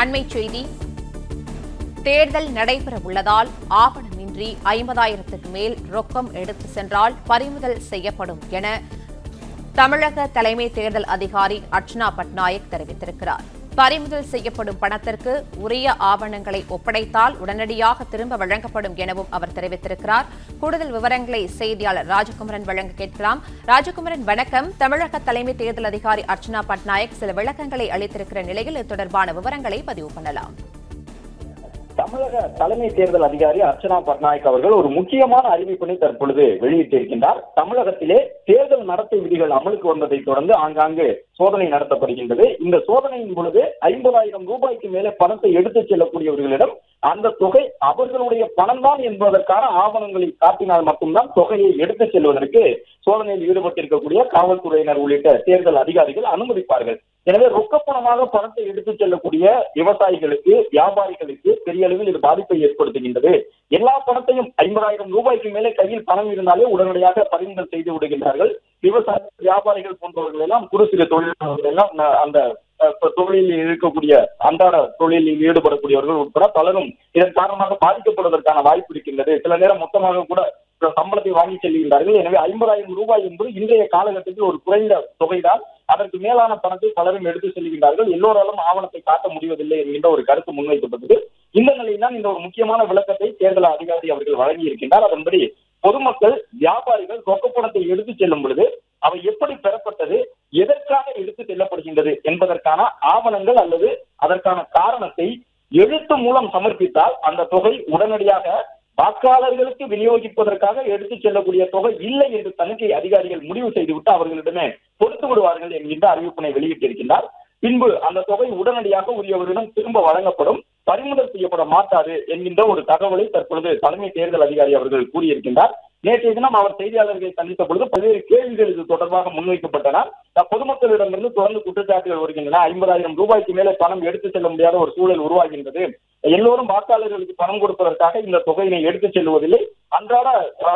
அண்மை செய்தி. தேர்தல் நடைபெற உள்ளதால் ஆவணமின்றி 50,000க்கு மேல் ரொக்கம் எடுத்து சென்றால் பறிமுதல் செய்யப்படும் என தமிழக தலைமை தேர்தல் அதிகாரி அர்ச்சனா பட்நாயக் தெரிவித்திருக்கிறார். பறிமுதல் செய்யப்படும் பணத்திற்கு உரிய ஆவணங்களை ஒப்படைத்தால் உடனடியாக திரும்ப வழங்கப்படும் எனவும் அவர் தெரிவித்திருக்கிறார். கூடுதல் விவரங்களை செய்தியாளர் ராஜகுமரன் வழங்க கேட்கலாம். ராஜகுமரன், வணக்கம். தமிழக தலைமை தேர்தல் அதிகாரி அர்ச்சனா பட்நாயக் சில விளக்கங்களை அளித்திருக்கிற நிலையில் இது தொடர்பான விவரங்களை பதிவு பண்ணலாம். தமிழக தலைமை தேர்தல் அதிகாரி அர்ச்சனா பட்நாயக் அவர்கள் ஒரு முக்கியமான அறிவிப்பினை தற்பொழுது வெளியிட்டிருக்கின்றார். தமிழகத்திலே தேர்தல் நடத்தை விதிகள் அமலுக்கு வந்ததை தொடர்ந்து ஆங்காங்கு சோதனை நடத்தப்படுகின்றது. இந்த சோதனையின் பொழுது 50,000 ரூபாய்க்கு மேலே பணத்தை எடுத்துச் செல்லக்கூடியவர்களிடம் அந்த தொகை அவர்களுடைய பணம் தான் என்பதற்கான ஆவணங்களை காட்டினால் மட்டும்தான் தொகையை எடுத்துச் செல்வதற்கு சோதனையில் ஈடுபட்டிருக்கக்கூடிய காவல்துறையினர் உள்ளிட்ட தேர்தல் அதிகாரிகள் அனுமதிப்பார்கள். எனவே ரொக்கப்பணமாக பணத்தை எடுத்துச் செல்லக்கூடிய விவசாயிகளுக்கு, வியாபாரிகளுக்கு பெரிய அளவில் இது பாதிப்பை ஏற்படுத்துகின்றது. எல்லா பணத்தையும் 50,000 ரூபாய்க்கு மேலே கையில் பணம் இருந்தாலே உடனடியாக பறிமுதல் செய்து விடுகின்றார்கள். விவசாய வியாபாரிகள் போன்றவர்கள் எல்லாம், குறு சிறு தொழிலாளர்கள் எல்லாம் அந்த தொழிலில் இருக்கக்கூடிய அன்றாட தொழிலில் ஈடுபடக்கூடியவர்கள் உட்பட பலரும் இதன் காரணமாக பாதிக்கப்படுவதற்கான வாய்ப்பு இருக்கின்றது. சில நேரம் மொத்தமாக கூட சம்பளத்தை வாங்கி செல்கின்றார்கள். எனவே 50,000 ரூபாய் என்பது இன்றைய காலகட்டத்தில் ஒரு குறைந்த தொகைதான். அதற்கு மேலான பணத்தை பலரும் எடுத்து செல்கின்றார்கள். எல்லோராலும் ஆவணத்தை காட்ட முடிவதில்லை என்கின்ற ஒரு கருத்து முன்வைக்கப்பட்டது. இந்த நிலையில் தான் இந்த ஒரு முக்கியமான விளக்கத்தை தேர்தல் அதிகாரி அவர்கள் வழங்கி இருக்கின்றார். அதன்படி பொதுமக்கள், வியாபாரிகள் ரொக்கப்பணத்தை எடுத்து செல்லும் பொழுது அவை எப்படி பெறப்பட்டது, எதற்காக எடுத்து செல்லப்படுகின்றது என்பதற்கான ஆவணங்கள் அல்லது அதற்கான காரணத்தை எழுத்து மூலம் சமர்ப்பித்தால் அந்த தொகை உடனடியாக வாக்காளர்களுக்கு விநியோகிப்பதற்காக எடுத்துச் செல்லக்கூடிய தொகை இல்லை என்று தணிக்கை அதிகாரிகள் முடிவு செய்துவிட்டு அவர்களிடமே கொடுத்து விடுவார்கள் என்கின்ற அறிவிப்பினை வெளியிட்டிருக்கின்றார். பின்பு அந்த தொகை உடனடியாக உரியவரிடம் திரும்ப வழங்கப்படும், பறிமுதல் செய்யப்பட மாட்டாது என்கின்ற ஒரு தகவலை தற்பொழுது தலைமை தேர்தல் அதிகாரி அவர்கள் கூறியிருக்கின்றார். நேற்றைய தினம் அவர் செய்தியாளர்களை சந்தித்த பொழுது பல்வேறு கேள்விகள் இது தொடர்பாக முன்வைக்கப்பட்டன. பொதுமக்களிடமிருந்து தொடர்ந்து குற்றச்சாட்டுகள் வருகின்றன. 50,000 ரூபாய்க்கு மேலே பணம் எடுத்துச் செல்ல முடியாத ஒரு சூழல் உருவாகின்றது. எல்லோரும் வாக்காளர்களுக்கு பணம் கொடுப்பதற்காக இந்த தொகையினை எடுத்துச் செல்வதில்லை, அன்றாட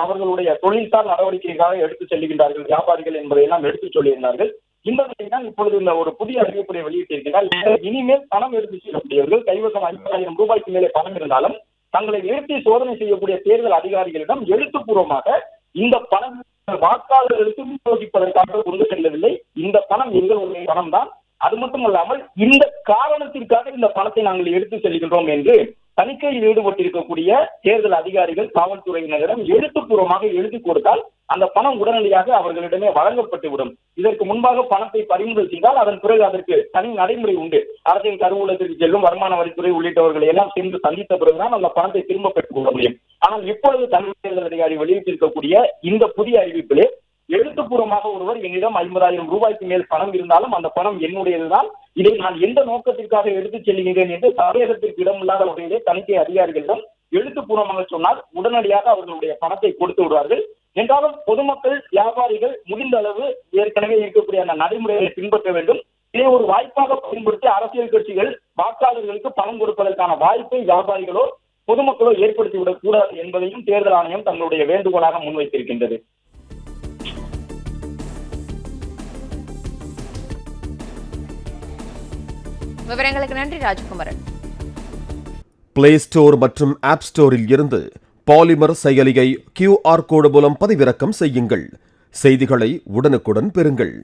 அவர்களுடைய தொழில்சார் நடவடிக்கைக்காக எடுத்துச் செல்கின்றார்கள் வியாபாரிகள் என்பதையெல்லாம் எடுத்துச் சொல்லியிருந்தார்கள். இந்த நிலையில் இப்பொழுது இந்த ஒரு புதிய அறிவிப்பை வெளியிட்டிருக்கிறார். இனிமேல் பணம் எடுத்துச் செல்லக்கூடியவர்கள் கைவசம் 50,000 ரூபாய்க்கு மேலே பணம் இருந்தாலும் தங்களை நிறுத்தி சோதனை செய்யக்கூடிய தேர்தல் அதிகாரிகளிடம் எழுத்துப்பூர்வமாக இந்த பணம் வாக்காளர்களுக்கு விநியோகிப்பதற்காக கொண்டு செல்லவில்லை, இந்த பணம் எங்களுடைய பணம் தான், அது மட்டுமல்லாமல் இந்த காரணத்திற்காக இந்த பணத்தை நாங்கள் எடுத்து செல்கின்றோம் என்று தணிக்கையில் ஈடுபட்டிருக்கக்கூடிய தேர்தல் அதிகாரிகள் காவல்துறையினரிடம் எழுத்துப்பூர்வமாக எழுதி கொடுத்தால் அந்த பணம் உடனடியாக அவர்களிடமே வழங்கப்பட்டுவிடும். இதற்கு முன்பாக பணத்தை பறிமுதல் செய்தால் அதன் பிறகு அதற்கு தனி நடைமுறை உண்டு. அரசின் கருவூலத்திற்கு செல்லும் வருமான வரித்துறை உள்ளிட்டவர்களை எல்லாம் சென்று சந்தித்த பிறகுதான் அந்த பணத்தை திரும்ப பெற்றுக் கொள்ள முடியும். ஆனால் இப்பொழுது தலைமை தேர்தல் அதிகாரி வெளியிட்டிருக்கக்கூடிய இந்த புதிய அறிவிப்பிலே எழுத்துப்பூர்வமாக ஒருவர் என்னிடம் 50,000 ரூபாய்க்கு மேல் பணம் இருந்தாலும் அந்த பணம் என்னுடையதுதான், இதை நான் எந்த நோக்கத்திற்காக எடுத்துச் செல்கிறேன் என்று சந்தேகத்திற்கு இடமில்லாத வகையிலே தணிக்கை அதிகாரிகளிடம் எழுத்துப்பூர்வமாக சொன்னால் உடனடியாக அவர்களுடைய பணத்தை கொடுத்து விடுவார்கள். என்றாலும் பொதுமக்கள், வியாபாரிகள் முடிந்த அளவு ஏற்கனவே இருக்கக்கூடிய அந்த நடைமுறைகளை பின்பற்ற வேண்டும். இதை ஒரு வாய்ப்பாக பயன்படுத்தி அரசியல் கட்சிகள் வாக்காளர்களுக்கு பணம் கொடுப்பதற்கான வாய்ப்பை வியாபாரிகளோ பொதுமக்களோ ஏற்படுத்திவிடக் கூடாது என்பதையும் தேர்தல் ஆணையம் தங்களுடைய வேண்டுகோளாக முன்வைத்திருக்கின்றது. விவரங்களுக்கு நன்றி ராஜகுமரன். பிளே ஸ்டோர் மற்றும் ஆப் ஸ்டோரில் இருந்து பாலிமர் செயலியை QR கோடு மூலம் பதிவிறக்கம் செய்யுங்கள். செய்திகளை உடனுக்குடன் பெறுங்கள்.